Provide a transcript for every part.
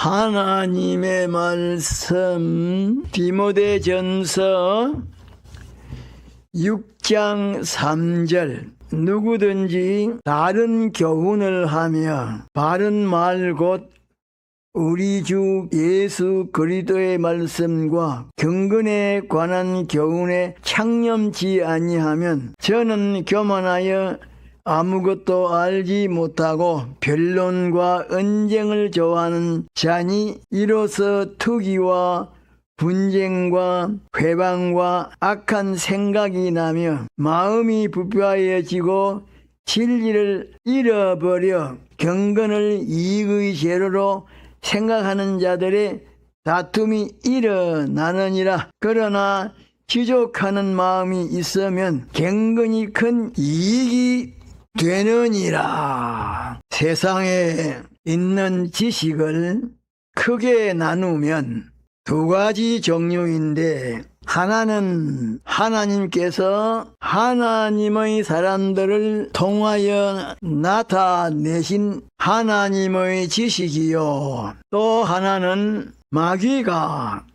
하나님의 말씀 디모데전서 6장 3절 누구든지 다른 교훈을 하며 바른 말 곧 우리 주 예수 그리스도의 말씀과 경건에 관한 교훈에 창념치 아니하면 저는 교만하여 아무것도 알지 못하고 변론과 언쟁을 좋아하는 자니 이로써 투기와 분쟁과 회방과 악한 생각이 나며 마음이 부패하여지고 진리를 잃어버려 경건을 이익의 재료로 생각하는 자들의 다툼이 일어나느니라. 그러나 지족하는 마음이 있으면 경건이 큰 이익이 되느니라. 세상에 있는 지식을 크게 나누면 두 가지 종류인데, 하나는 하나님께서 하나님의 사람들을 통하여 나타내신 하나님의 지식이요, 또 하나는 마귀가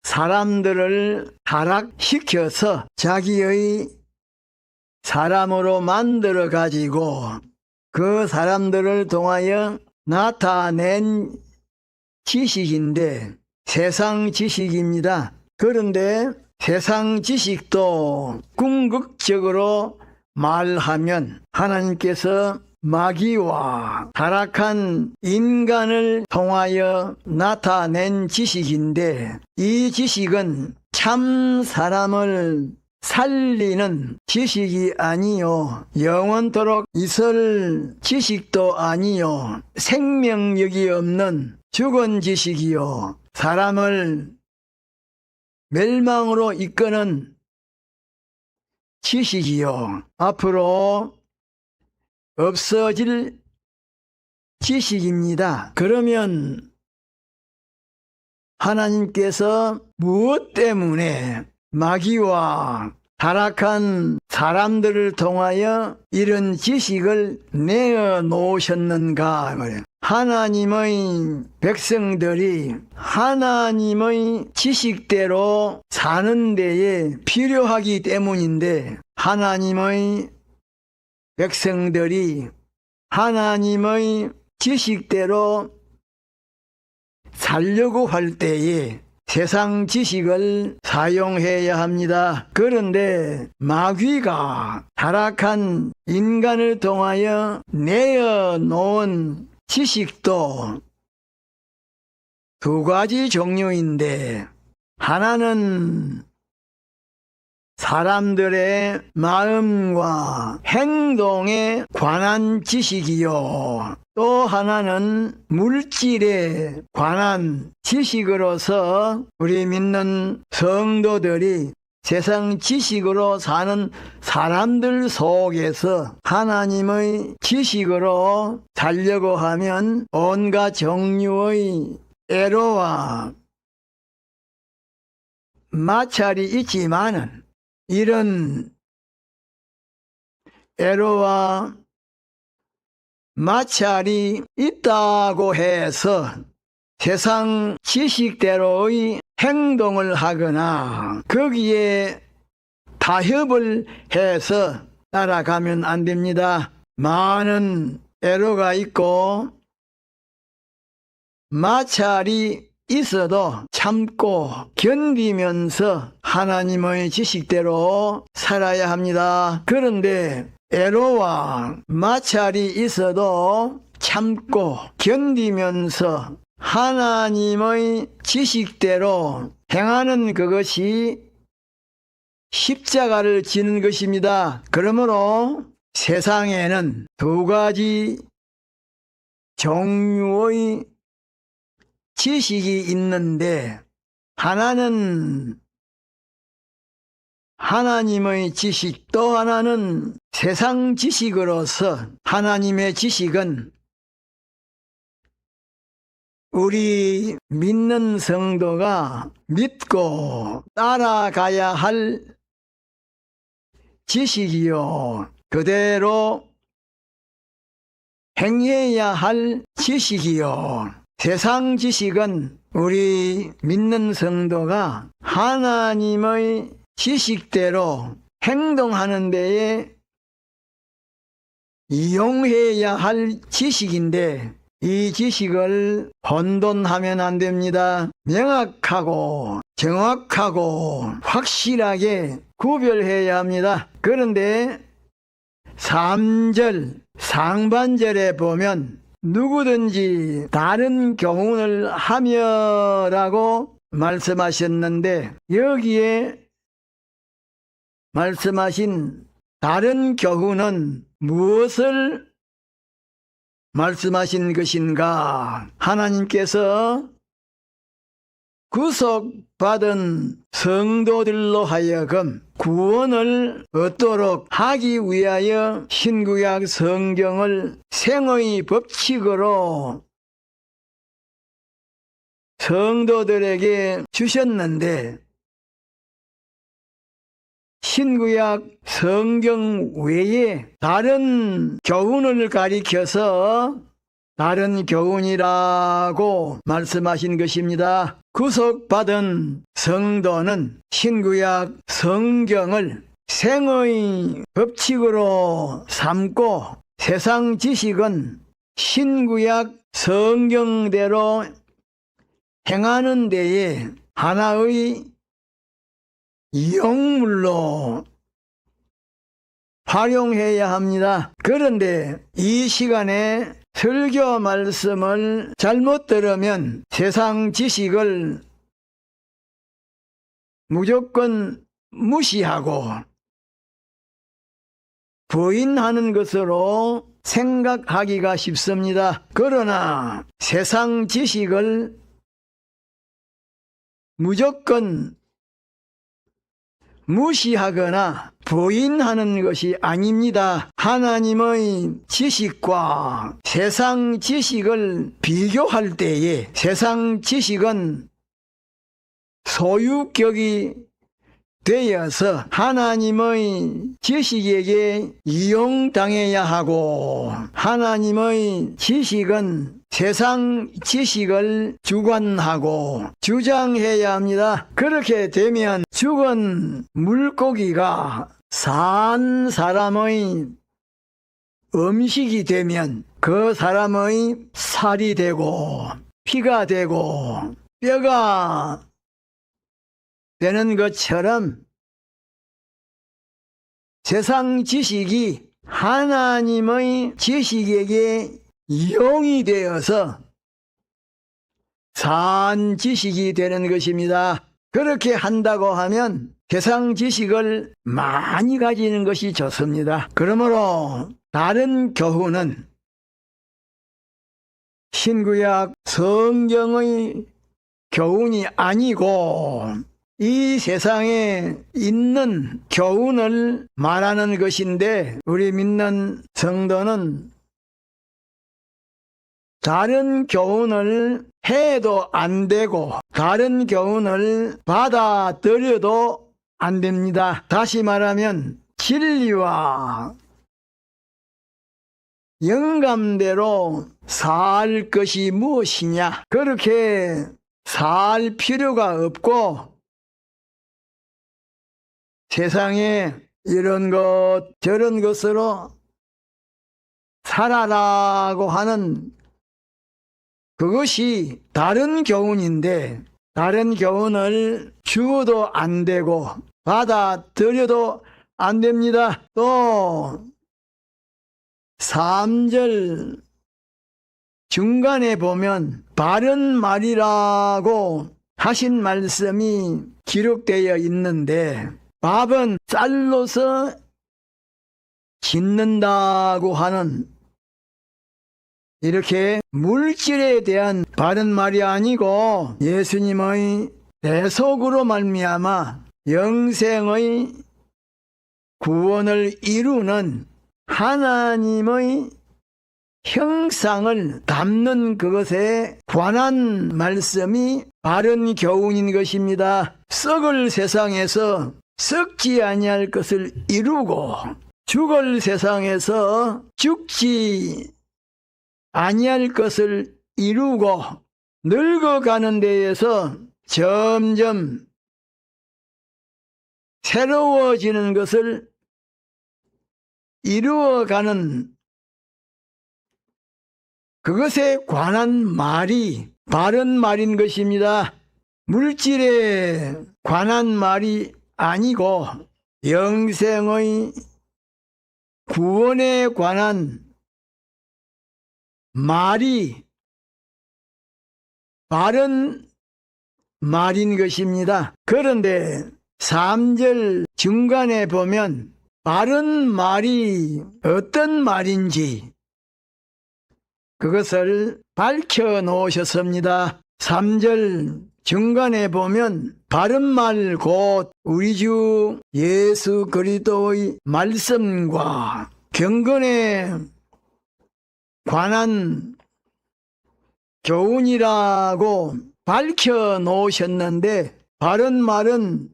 사람들을 타락시켜서 자기의 사람으로 만들어 가지고 그 사람들을 통하여 나타낸 지식인데 세상 지식입니다. 그런데 세상 지식도 궁극적으로 말하면 하나님께서 마귀와 타락한 인간을 통하여 나타낸 지식인데, 이 지식은 참 사람을 살리는 지식이 아니요, 영원토록 있을 지식도 아니요, 생명력이 없는 죽은 지식이요, 사람을 멸망으로 이끄는 지식이요, 앞으로 없어질 지식입니다. 그러면 하나님께서 무엇 때문에 마귀와 타락한 사람들을 통하여 이런 지식을 내어 놓으셨는가? 하나님의 백성들이 하나님의 지식대로 사는 데에 필요하기 때문인데, 하나님의 백성들이 하나님의 지식대로 살려고 할 때에 세상 지식을 사용해야 합니다. 그런데 마귀가 타락한 인간을 통하여 내어놓은 지식도 두 가지 종류인데, 하나는 사람들의 마음과 행동에 관한 지식이요, 또 하나는 물질에 관한 지식으로서 우리 믿는 성도들이 세상 지식으로 사는 사람들 속에서 하나님의 지식으로 살려고 하면 온갖 종류의 애로와 마찰이 있지만은, 이런 애로와 마찰이 있다고 해서 세상 지식대로의 행동을 하거나 거기에 타협을 해서 따라가면 안 됩니다. 많은 애로가 있고 마찰이 있어도 참고 견디면서 하나님의 지식대로 살아야 합니다. 그런데 애로와 마찰이 있어도 참고 견디면서 하나님의 지식대로 행하는 그것이 십자가를 지는 것입니다. 그러므로 세상에는 두 가지 종류의 지식이 있는데, 하나는 하나님의 지식, 또 하나는 세상 지식으로서, 하나님의 지식은 우리 믿는 성도가 믿고 따라가야 할 지식이요, 그대로 행해야 할 지식이요, 세상 지식은 우리 믿는 성도가 하나님의 지식대로 행동하는 데에 이용해야 할 지식인데 이 지식을 혼돈하면 안 됩니다. 명확하고 정확하고 확실하게 구별해야 합니다. 그런데 3절 상반절에 보면 누구든지 다른 교훈을 하며라고 말씀하셨는데 여기에 말씀하신 다른 교훈은 무엇을 말씀하신 것인가? 하나님께서 구속받은 성도들로 하여금 구원을 얻도록 하기 위하여 신구약 성경을 생의 법칙으로 성도들에게 주셨는데 신구약 성경 외에 다른 교훈을 가리켜서 다른 교훈이라고 말씀하신 것입니다. 구속받은 성도는 신구약 성경을 생의 법칙으로 삼고 세상 지식은 신구약 성경대로 행하는 데에 하나의 이용물로 활용해야 합니다. 그런데 이 시간에 설교 말씀을 잘못 들으면 세상 지식을 무조건 무시하고 부인하는 것으로 생각하기가 쉽습니다. 그러나 세상 지식을 무조건 무시하거나 부인하는 것이 아닙니다. 하나님의 지식과 세상 지식을 비교할 때에 세상 지식은 소유격이 되어서 하나님의 지식에게 이용당해야 하고 하나님의 지식은 세상 지식을 주관하고 주장해야 합니다. 그렇게 되면 죽은 물고기가 산 사람의 음식이 되면 그 사람의 살이 되고 피가 되고 뼈가 되는 것처럼 세상 지식이 하나님의 지식에게 이용이 되어서 산 지식이 되는 것입니다. 그렇게 한다고 하면 세상 지식을 많이 가지는 것이 좋습니다. 그러므로 다른 교훈은 신구약 성경의 교훈이 아니고 이 세상에 있는 교훈을 말하는 것인데 우리 믿는 성도는 다른 교훈을 해도 안 되고 다른 교훈을 받아들여도 안 됩니다. 다시 말하면 진리와 영감대로 살 것이 무엇이냐, 그렇게 살 필요가 없고 세상에 이런 것 저런 것으로 살아라고 하는 그것이 다른 교훈인데 다른 교훈을 주어도 안 되고 받아들여도 안 됩니다. 또 3절 중간에 보면 바른 말이라고 하신 말씀이 기록되어 있는데 밥은 쌀로서 짓는다고 하는 이렇게 물질에 대한 바른 말이 아니고 예수님의 대속으로 말미암아 영생의 구원을 이루는 하나님의 형상을 담는 그것에 관한 말씀이 바른 교훈인 것입니다. 썩을 세상에서 썩지 아니할 것을 이루고 죽을 세상에서 죽지 아니할 것을 이루고 늙어가는 데에서 점점 새로워지는 것을 이루어가는 그것에 관한 말이 바른 말인 것입니다. 물질에 관한 말이 아니고 영생의 구원에 관한 말이 바른 말인 것입니다. 그런데 3절 중간에 보면 바른 말이 어떤 말인지 그것을 밝혀 놓으셨습니다. 3절 중간에 보면 바른 말 곧 우리 주 예수 그리스도의 말씀과 경건에 관한 교훈이라고 밝혀 놓으셨는데 바른 말은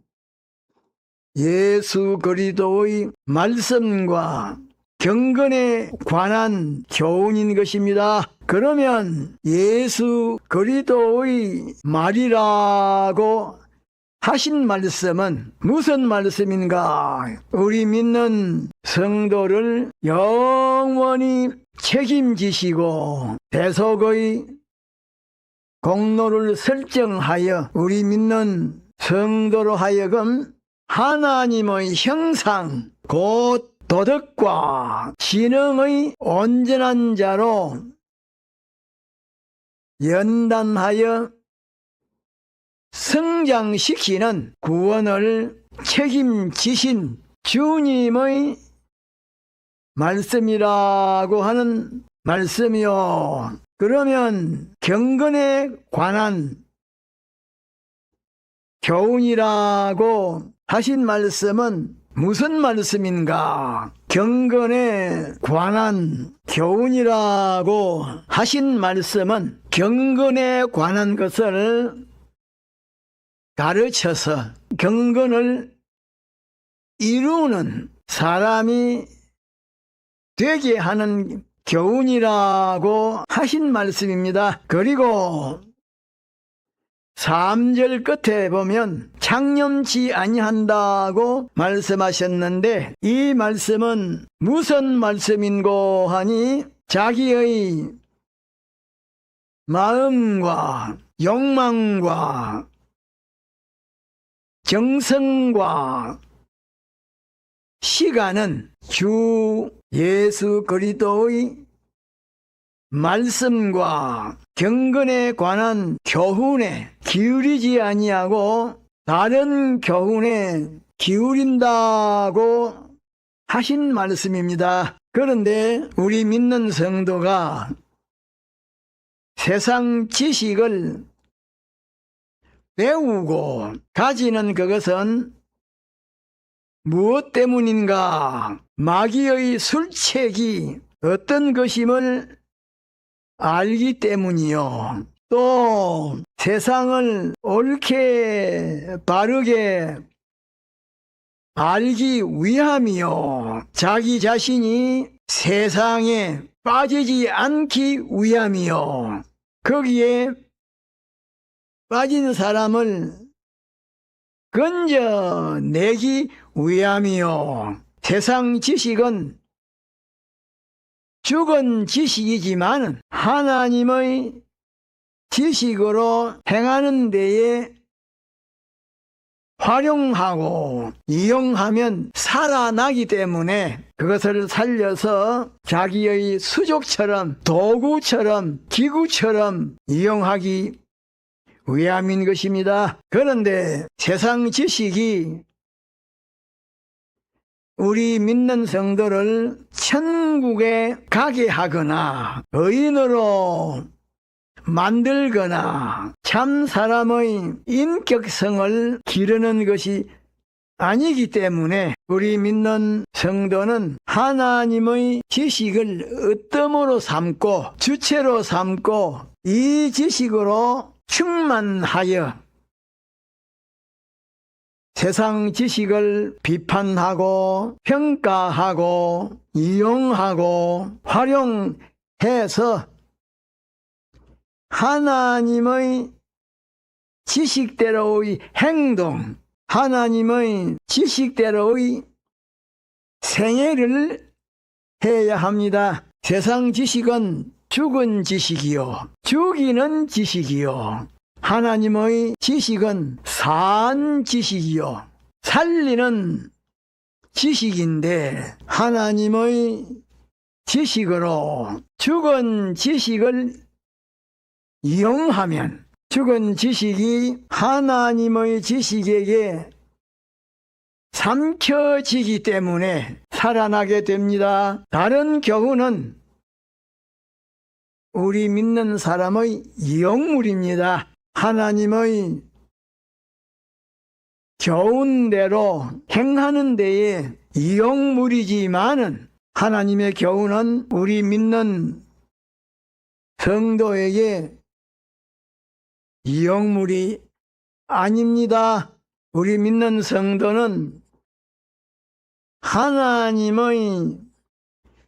예수 그리스도의 말씀과 경건에 관한 교훈인 것입니다. 그러면 예수 그리스도의 말이라고 하신 말씀은 무슨 말씀인가? 우리 믿는 성도를 영원히 책임지시고 대속의 공로를 설정하여 우리 믿는 성도로 하여금 하나님의 형상 곧 도덕과 지능의 온전한 자로 연단하여 성장시키는 구원을 책임지신 주님의 말씀이라고 하는 말씀이요. 그러면 경건에 관한 교훈이라고 하신 말씀은 무슨 말씀인가? 경건에 관한 교훈이라고 하신 말씀은 경건에 관한 것을 가르쳐서 경건을 이루는 사람이 되게 하는 교훈이라고 하신 말씀입니다. 그리고 3절 끝에 보면 창념치 아니한다고 말씀하셨는데 이 말씀은 무슨 말씀인고 하니 자기의 마음과 욕망과 정성과 시간은 주 예수 그리스도의 말씀과 경건에 관한 교훈에 기울이지 아니하고 다른 교훈에 기울인다고 하신 말씀입니다. 그런데 우리 믿는 성도가 세상 지식을 배우고 가지는 그것은 무엇 때문인가? 마귀의 술책이 어떤 것임을 알기 때문이요. 또 세상을 옳게 바르게 알기 위함이요. 자기 자신이 세상에 빠지지 않기 위함이요. 거기에 빠진 사람을 건져내기 위함이요. 세상 지식은 죽은 지식이지만 하나님의 지식으로 행하는 데에 활용하고 이용하면 살아나기 때문에 그것을 살려서 자기의 수족처럼 도구처럼 기구처럼 이용하기 위함인 것입니다. 그런데 세상 지식이 우리 믿는 성도를 천국에 가게 하거나 의인으로 만들거나 참 사람의 인격성을 기르는 것이 아니기 때문에 우리 믿는 성도는 하나님의 지식을 으뜸으로 삼고 주체로 삼고 이 지식으로 충만하여 세상 지식을 비판하고 평가하고 이용하고 활용해서 하나님의 지식대로의 행동, 하나님의 지식대로의 생애를 해야 합니다. 세상 지식은 죽은 지식이요, 죽이는 지식이요, 하나님의 지식은 산 지식이요, 살리는 지식인데, 하나님의 지식으로 죽은 지식을 이용하면 죽은 지식이 하나님의 지식에게 삼켜지기 때문에 살아나게 됩니다. 다른 교훈은 우리 믿는 사람의 이용물입니다. 하나님의 교훈대로 행하는 데에 이용물이지만은 하나님의 교훈은 우리 믿는 성도에게 이용물이 아닙니다. 우리 믿는 성도는 하나님의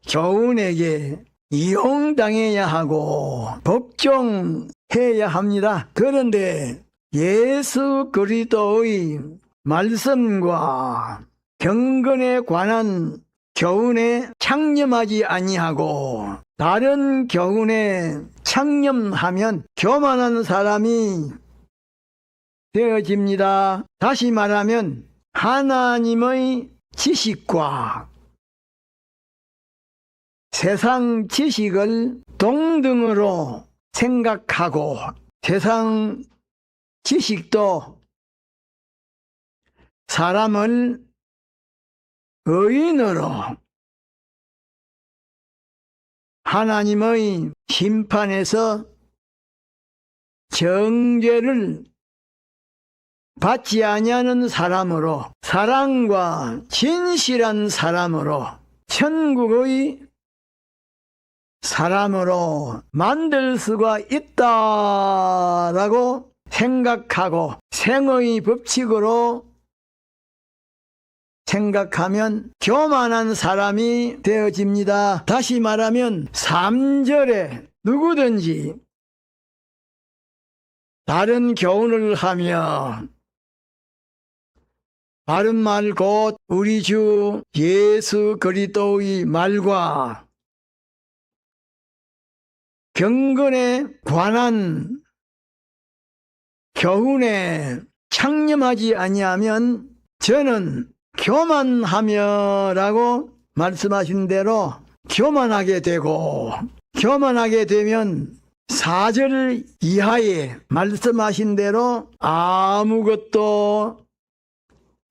교훈에게 이용당해야 하고 복종해야 합니다. 그런데 예수 그리스도의 말씀과 경건에 관한 교훈에 창념하지 아니하고 다른 교훈에 창념하면 교만한 사람이 되어집니다. 다시 말하면 하나님의 지식과 세상 지식을 동등으로 생각하고 세상 지식도 사람을 의인으로 하나님의 심판에서 정죄를 받지 아니하는 사람으로, 사랑과 진실한 사람으로, 천국의 사람으로 만들 수가 있다라고 생각하고 생의 법칙으로 생각하면 교만한 사람이 되어집니다. 다시 말하면 3절에 누구든지 다른 교훈을 하며 바른 말 곧 우리 주 예수 그리스도의 말과 경건에 관한 교훈에 창념하지 아니하면 저는 교만하며라고 말씀하신 대로 교만하게 되고, 교만하게 되면 4절 이하에 말씀하신 대로 아무것도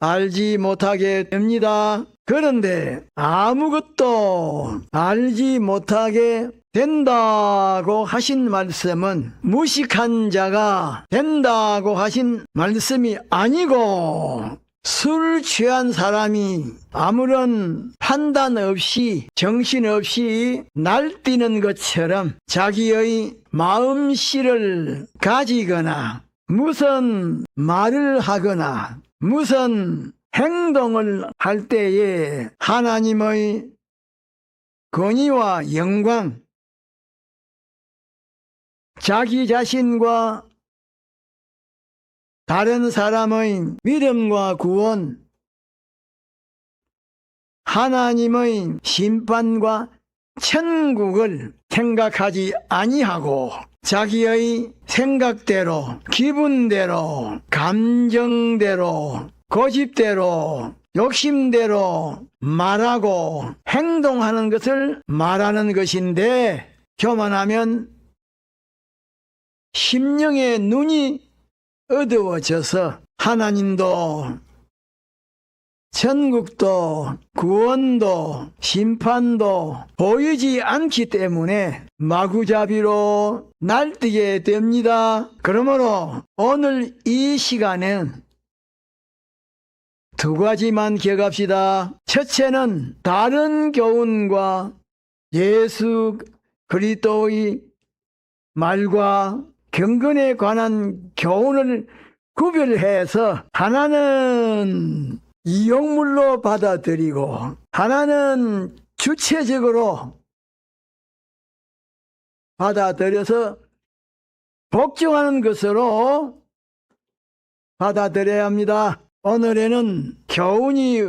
알지 못하게 됩니다. 그런데 아무것도 알지 못하게 된다고 하신 말씀은 무식한 자가 된다고 하신 말씀이 아니고, 술 취한 사람이 아무런 판단 없이 정신없이 날뛰는 것처럼 자기의 마음씨를 가지거나 무슨 말을 하거나 무슨 행동을 할 때에 하나님의 권위와 영광, 자기 자신과 다른 사람의 믿음과 구원, 하나님의 심판과 천국을 생각하지 아니하고 자기의 생각대로, 기분대로, 감정대로, 고집대로, 욕심대로 말하고 행동하는 것을 말하는 것인데, 교만하면 심령의 눈이 어두워져서 하나님도 천국도 구원도 심판도 보이지 않기 때문에 마구잡이로 날뛰게 됩니다. 그러므로 오늘 이 시간엔 두 가지만 기억합시다. 첫째는 다른 교훈과 예수 그리스도의 말과 경건에 관한 교훈을 구별해서 하나는 이용물로 받아들이고 하나는 주체적으로 받아들여서 복종하는 것으로 받아들여야 합니다. 오늘에는 교훈이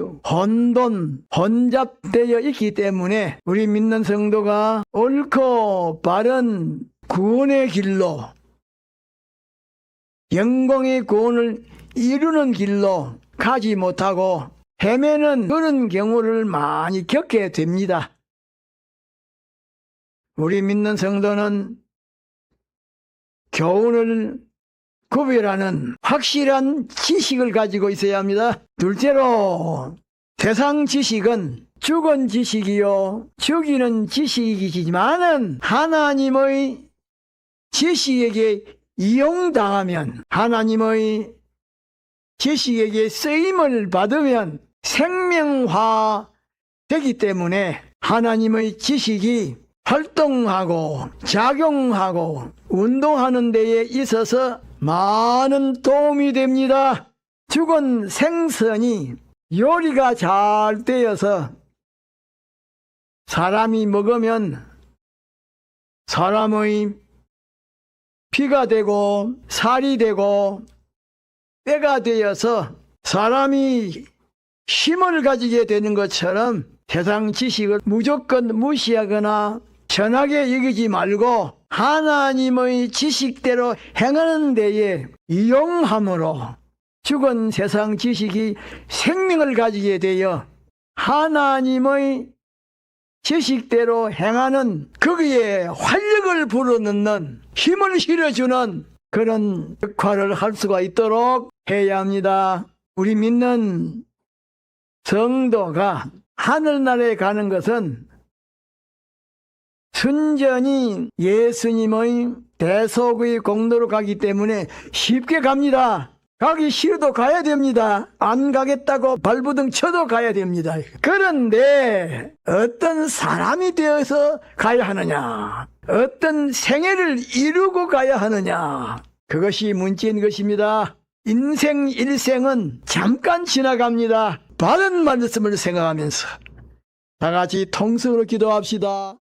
혼잡되어 있기 때문에 우리 믿는 성도가 옳고 바른 구원의 길로, 영광의 구원을 이루는 길로 가지 못하고 헤매는 그런 경우를 많이 겪게 됩니다. 우리 믿는 성도는 교훈을 구별하는 확실한 지식을 가지고 있어야 합니다. 둘째로, 세상 지식은 죽은 지식이요 죽이는 지식이지만은 하나님의 지식에게 이용당하면, 하나님의 지식에게 쓰임을 받으면 생명화 되기 때문에 하나님의 지식이 활동하고 작용하고 운동하는 데에 있어서 많은 도움이 됩니다. 죽은 생선이 요리가 잘 되어서 사람이 먹으면 사람의 피가 되고 살이 되고 뼈가 되어서 사람이 힘을 가지게 되는 것처럼 세상 지식을 무조건 무시하거나 천하게 여기지 말고 하나님의 지식대로 행하는 데에 이용함으로 죽은 세상 지식이 생명을 가지게 되어 하나님의 지식대로 행하는, 거기에 활력을 불어넣는, 힘을 실어주는 그런 역할을 할 수가 있도록 해야 합니다. 우리 믿는 성도가 하늘나라에 가는 것은 순전히 예수님의 대속의 공로로 가기 때문에 쉽게 갑니다. 가기 싫어도 가야 됩니다. 안 가겠다고 발부둥 쳐도 가야 됩니다. 그런데 어떤 사람이 되어서 가야 하느냐, 어떤 생애를 이루고 가야 하느냐, 그것이 문제인 것입니다. 인생 일생은 잠깐 지나갑니다. 바른 말씀을 생각하면서 다 같이 통성으로 기도합시다.